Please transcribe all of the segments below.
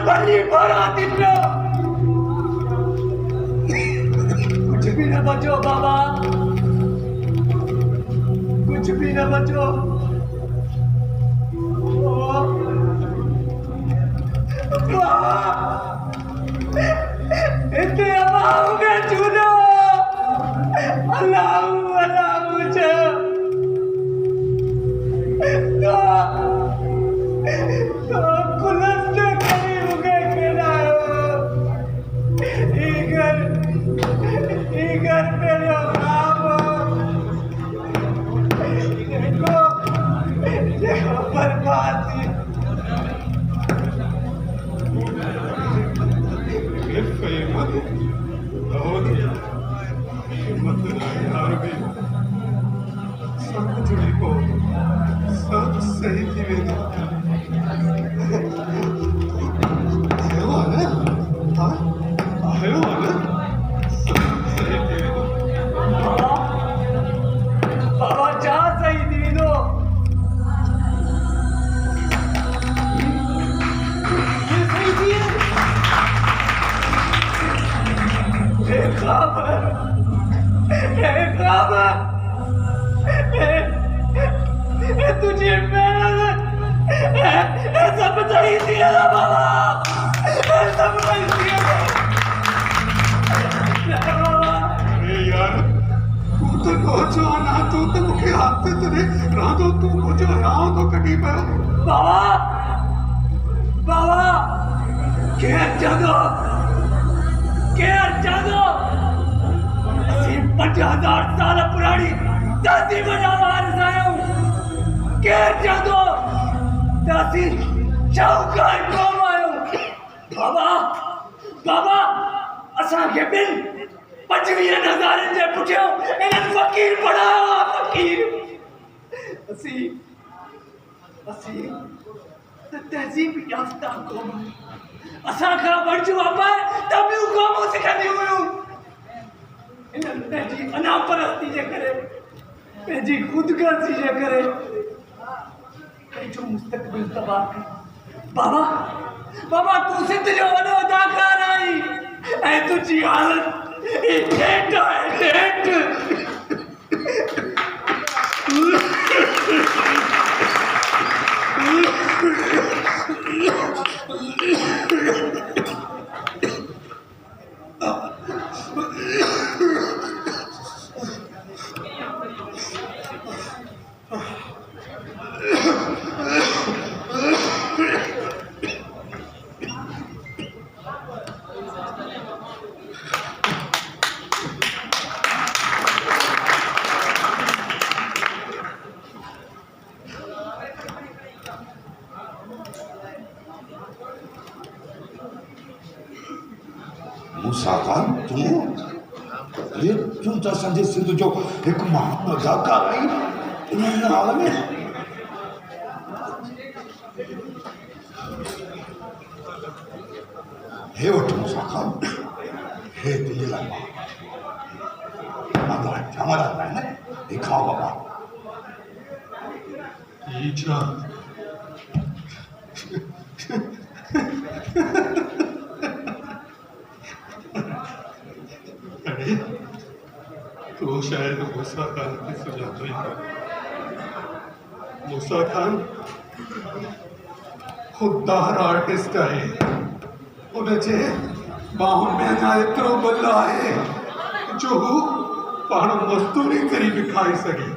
भली भरा दिन कुछ भी न बचो बाबा, कुछ भी न बचो। बाबा इतने अमाओ में चुनो अल्लाह अल्लाह मुझे तो कुलस ने करीब के खेलायो ईगर पे जो काम देखो बर्बादी सब सही थी वेंदो। आयो न सही थी वेंदो। बाबा जा सही थी वेंदो। ये सही थी तुझे सब सही दिया बाबा, सब सही दिया। अरे यार तू तो पहुंचो ना, तू तो मुझे हाथ पे तेरे रातों तू मुझे राहों तो कटी पे बाबा। बाबा क्या जादो 50,000 साल पुरानी दादी बनावार सायो के जादो दादी चौकार कौन आयो बाबा। बाबा असा के बिल 25,000 जे पुठियो इन्हनि फकीर पढ़ायो फकीर। असी तहजीब याफ्ता कौम असा का बड़जू बाबा तबियू कौम सिखंदी हुयूं। इन्हनि पंहिंजी अनापरस्ती जे करे, पंहिंजी ख़ुदगर्ज़ी जे करे पंहिंजो मुस्तक़बिल तबाह कयो। बाबा बाबा तूं सिंध जो वॾो अदाकार आहीं ऐं तुंहिंजी हालत ठेठ आहे ठेठ। साकार तूं त असांजे सिंध जो हिकु महान अदाकार आहीं। इन हाल में हे वठ साकार हे तुंहिंजे लाइ मां तोखे चवंदा आहिनि हे खाओ बाबा। छा अरे तो शायद मूसा खान की सुझाते ही मूसा खान खुददार आर्टिस्ट है। उनजे बाहुनि में अञा एतिरो बल आहे जो हू पाण मज़दूरी करी बि खाई सघे।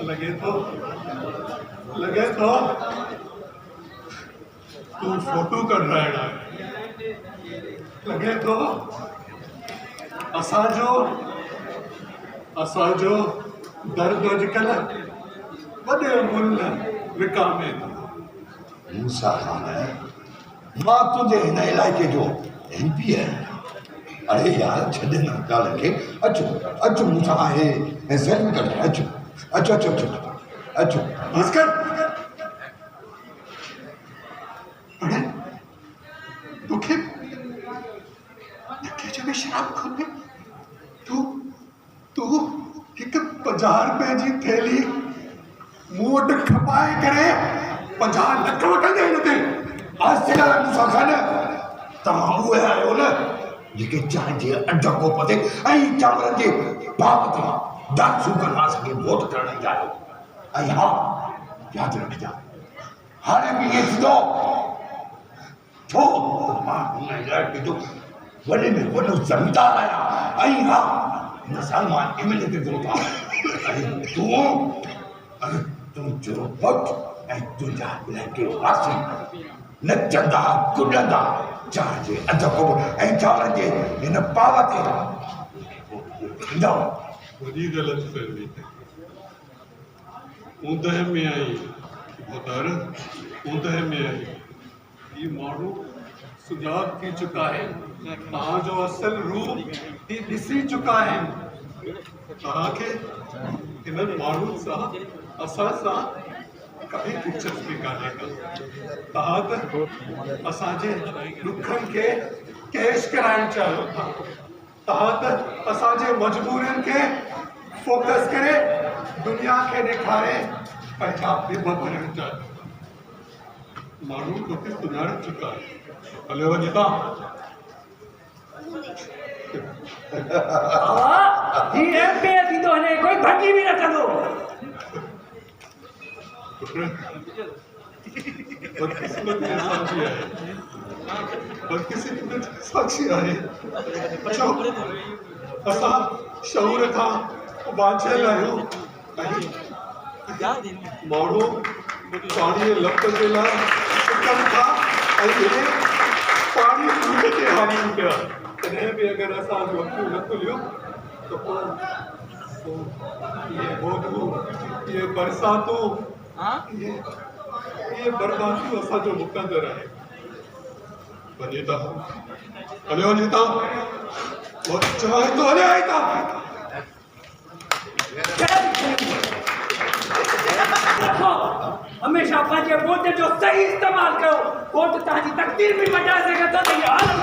लगे तो तू फोटो कर रहा है। लगे तो असांजो दर्द अॼुकल्ह वॾे मुल्ल विकामे थो। मूसा खान मां तुंहिंजे हिन इलाइक़े जो MP आहियां। अरे यार छॾ न ॻाल्हि खे। अचो मूसा आहे ऐं ज़रूरु कढ। अचो बस कर। अरे तोखे जगह शराब खपे। तू 50 रुपए जी थैली मूं वटि खपाए करे 50 लख वठंदे हिन ते। आज से मूंसां खान तव्हां उहे आहियो न जेके चांहि जे अध कोप ते ऐं चांवरनि जे भाप ते दाल सूकनि मां असांखे वोट करण ईंदा आहियो। ऐं हा यादि रखिजा हाणे बि इहे थींदो छो मां हुन इलाइक़े जो वॾे में वॾो ज़मींदार आहियां। ऐं हा हिन साल मां एमएलए ते ज़रूरत आहे। ऐं तूं जो वोट ऐं तुंहिंजा इलाइक़े वासी नचंदा कुॾंदा चांहि जे अध कोप ऐं चांवरनि जे हिन पाव ते ईंदा। वॾी ग़लति फहमी ऊंदहि में आई मतार ऊंदहि में आई। ये माण्हू सुजाग थी चुका है। तव्हांजो असल रूप ही ॾिसी चुका है। तव्हांखे हिननि माण्हुनि सां असां सां काई दिलचस्पी कान्हे का। तव्हां त असांजे ॾुखनि खे कैश कराइणु चाहियो था। तव्हां त असांजे मजबूरियुनि खे फोकस करे दुनिया खे ॾेखारे पंहिंजा ॿिब भरणु चाहियो। माण्हू तोखे सुञाणे चुका आहे। हले वञे था ही एमपीए थींदो हले कोई भॼी बि न कंदो। बदकिस्मत साक्षी आहे। बदकिस्मत साक्षी आहे। छो असां शऊर खां बांचियल आहियूं। माण्हू पाणीअ लप जे लाइ सुकनि था ऐं इहे पाणी ते हारियूं पिया। तॾहिं बि अगरि असां अखियूं न खुलियूं त पोइ इहे बोधूं इहे बरसातूं ये बर्बादियूं असांजो मुक़दर आहे। वञे था हले वञे था चवाए थो हले आई था। हमेशा पंहिंजे वोट जो सही इस्तेमालु कयो। वोट तव्हांजी तकदीर बि मटाए सघे थो त इहा आलम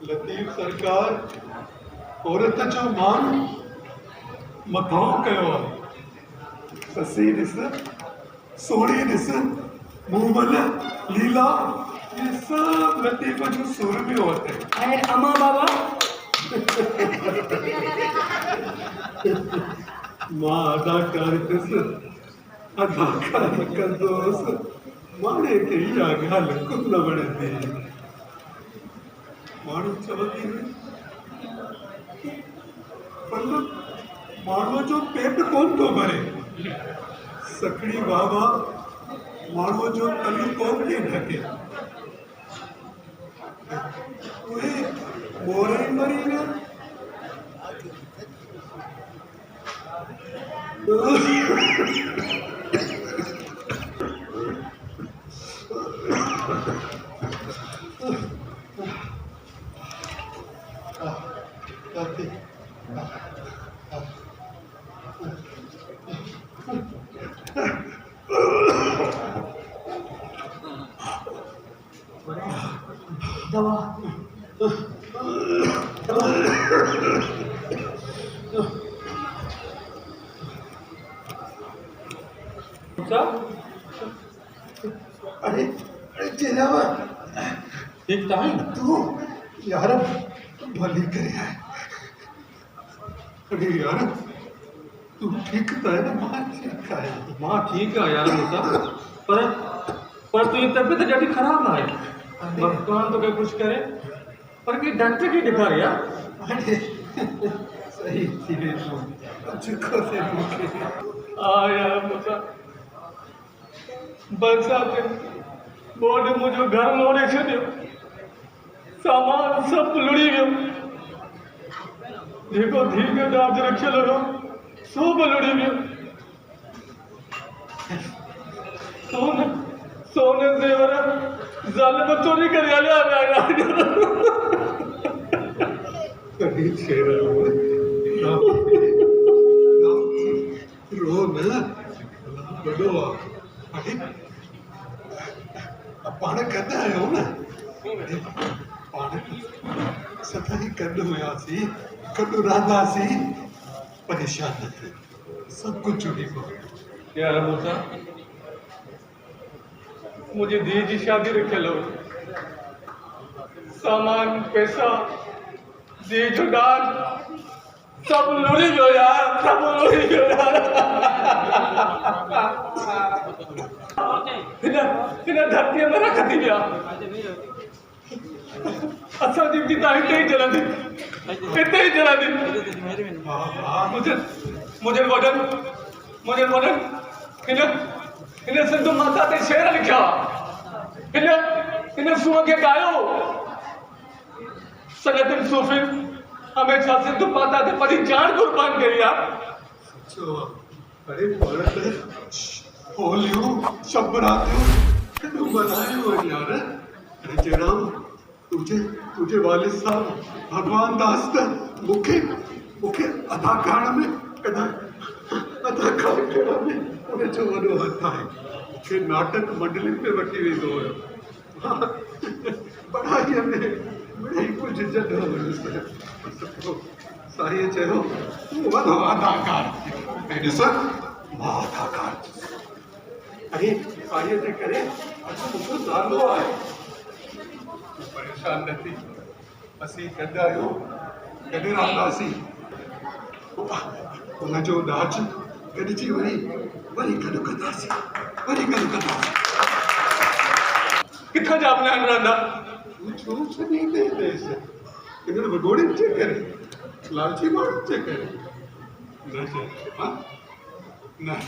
लतीफ़ सरकार औरत जो मान मथां कयो आहे। ससी ॾिस सोड़ी ॾिस मूमल लीला ये सब लतीफ़ जो सुर में होते हैं। ऐं अमा बाबा मां अदाकार थियसि अदाकार कंदोसि माणे खे इहा ॻाल्हि कोन वणंदी। माण्हू चवंदी हुई पर माण्हूअ जो पेट कोन थो भरे। सकड़ी बाबा माण्हूअ जो तन कोन थी ढके। उहे मोरे मरी विया दवा अरे जनाब ठीक टाइम तू यार भली करे है अरे यार तू ठीक तो है ना मां ठीक है यार मूसा पर तू तबीयत ज़्यादा खराब ना है भगवान तो क्या कुछ करे पर कि डॉक्टर की दिखा रही है अरे सही थी तो चुको से मुखे यार मूसा बरसात बोर्ड मुझे घर मोड़े छॾियो सामान सब लुड़ी वियो जेको धीउ जो ॾाज रखियल हुयो सो बि लुड़ी वियो सोने ज़ेवर ज़ालिम चोरी करे हलिया विया कभी छेड़ा रो न बड़ो अरे पाण कंदा आहियूं न पाण सदाई गॾु हुयासीं गॾु रहंदासीं परेशान न थे सब कुछ चुनी पवे यार मूसा मुझे धी जी शादी रखियल हो सामान पैसा धी जो ॾाज सब लुड़ी वियो यार सब लुड़ी वियो यार हिन धरतीअ में रख थी विया असांजी गीता हिते ई जलंदी मुझे वॾनि हिन सिंध माता ते शेर लिखिया हिन सूअ खे ॻायो सनतनि सूफ़िन हमेशा सिंध माता ते पंहिंजी जान कुर्बान कई आहे अरे होलियूं शबरातियूं केॾो मल्हायो यार अरे जनाब तुझे वालिद साहब भगवान दास त मूंखे अदाकार में उन जो वॾो हथ आहे मूंखे नाटक मंडली में वठी वेंदो हुयो पढ़ाईअ में मिड़ई कुझु झंझट न हुयुसि साईं चयो तूं वॾो अदाकार ऐं ॾिस मां अदाकार अरे साईं जे करे अॼु मुंहिंजो नालो आहे परेशान न थी असीं गॾु आहियूं गॾु रहंदासीं उनजो ॾाज गॾिजी वरी गॾु कंदासीं किथां जा प्लान रहंदा तूं छो छॾींदे देसि इन्हनि वॾोड़ियुनि जे करे लालची माण्हुनि जे करे न चए हा न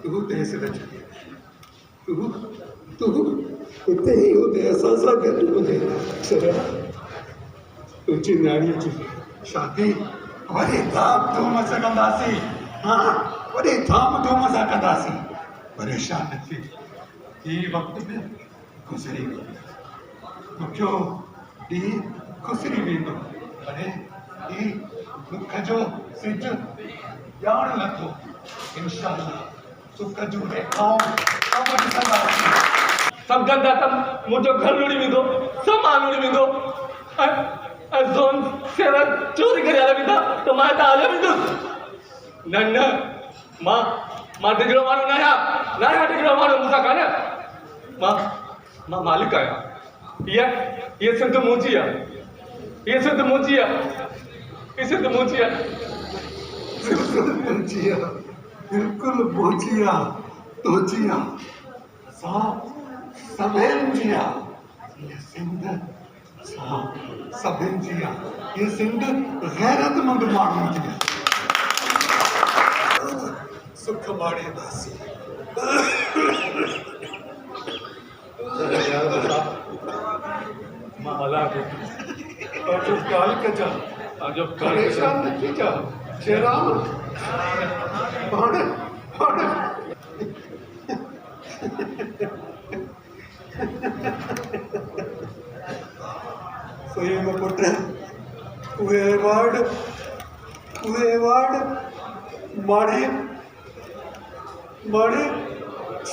तूं देसि न छॾे तूं हिते ई हुते असां सां गॾु हुजे चरिया तुंहिंजी न्याणीअ जी शादी वरी धाम धूम सां कंदासीं हा वरी धाम धूम सां कंदासीं परेशान न थी ही वक़्त में गुज़री वेंदो ॾुखियो ॾींहुं गुज़री वेंदो अरे ही दुख जो सिज ॼाण लथो इंशाअल्लाह सुख जूं रेखाऊं सब गंदा तम मुझो घर लुड़ी वेंदो सामान लुड़ी वेंदो ऐं ज़ोन शेर चोरी करे हलिया वेंदा त मां हितां हलिया वेंदुसि न मां डिघड़ो माण्हू न आहियां डिघड़ो माण्हू मूंसां कान्हे मां मालिक आहियां ये सिंध मुंहिंजी आहे बिल्कुलु मुंहिंजी आहे तुंहिंजी आहे सभिनि जी आहे ये सिंध सभिनि जी आहे ये सिंध गैरतमंद माण्हुनि जी आहे सुख माणींदासीं मां हला थो पर जो ॻाल्हि कजां जब परेशान न थी जा जयराम पाण सही में पुट उहे अवार्ड माणे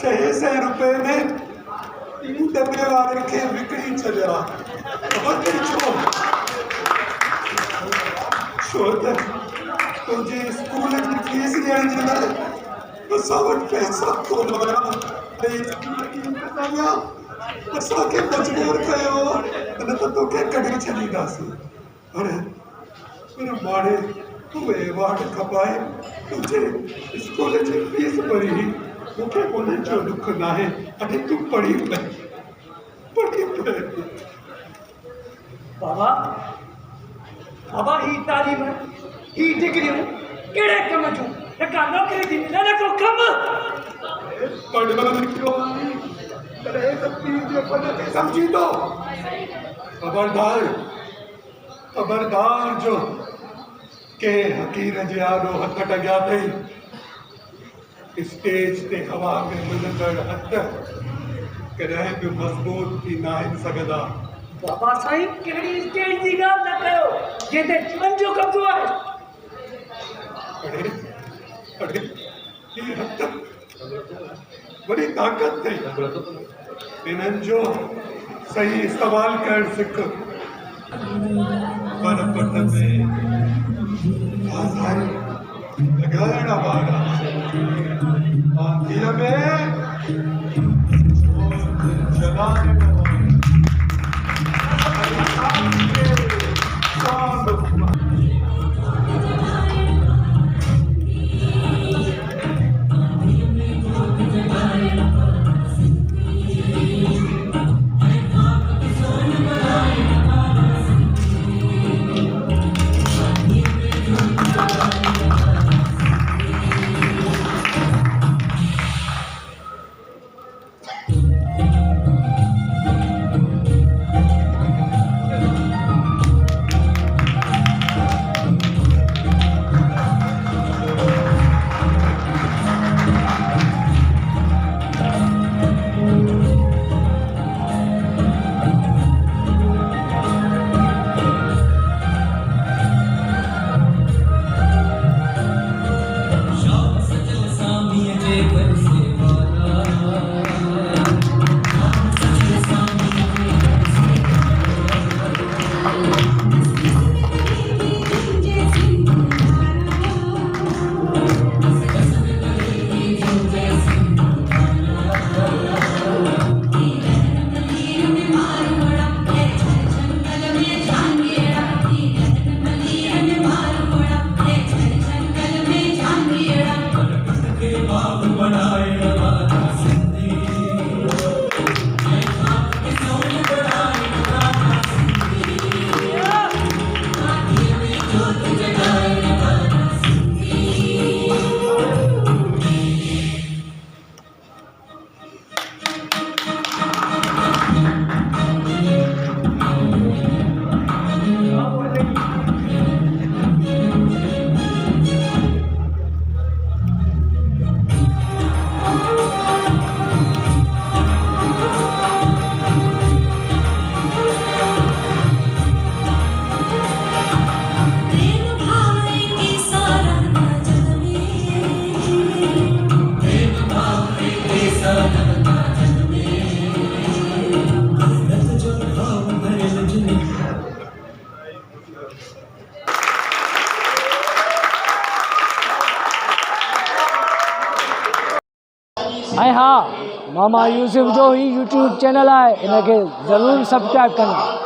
600 रुपए में 3 दॿे वारे खे विकिणी छॾिया छो त तुंहिंजे स्कूल जी फीस ॾियण जे लाइ असां वटि पैसा कोन हुया असांखे मजबूर कयो न त तोखे कढी छॾींदासीं पर माणे उहे अवार्ड खपाए तुंहिंजे स्कूल जी फीस भरी मूंखे उन्हनि जो दुख न आहे अॼु तूं पढ़ी पए बाबा ही तालीम ही डिग्रियूं कहिड़े कम जूं का नौकरी थी मिले न को कम पढ़ण लिखियो आहीं तॾहिं त पीउ जे पद खे सम्झी थो ख़बरदार जो के हकीर जे आॾो हथ टॻिया अथई स्टेज ते हवा में मिलंदड़ हथ कॾहिं बि मज़बूत थी न आहिनि सघंदा बाबा साईं कहिड़ी स्टेज जी ॻाल्हि न कयो जंहिं ते जीवन जो कब्ज़ो आहे अड़े ही हथ वॾी ताक़त अथई इन्हनि जो सही इस्तेमालु करणु सिख पर पट में लॻाइण वारा आंधीअ में जलाइण ऐं हा मामा यूसुफ जो ही यूट्यूब चैनल आहे, इनखे ज़रूरु सब्सक्राइब कनि।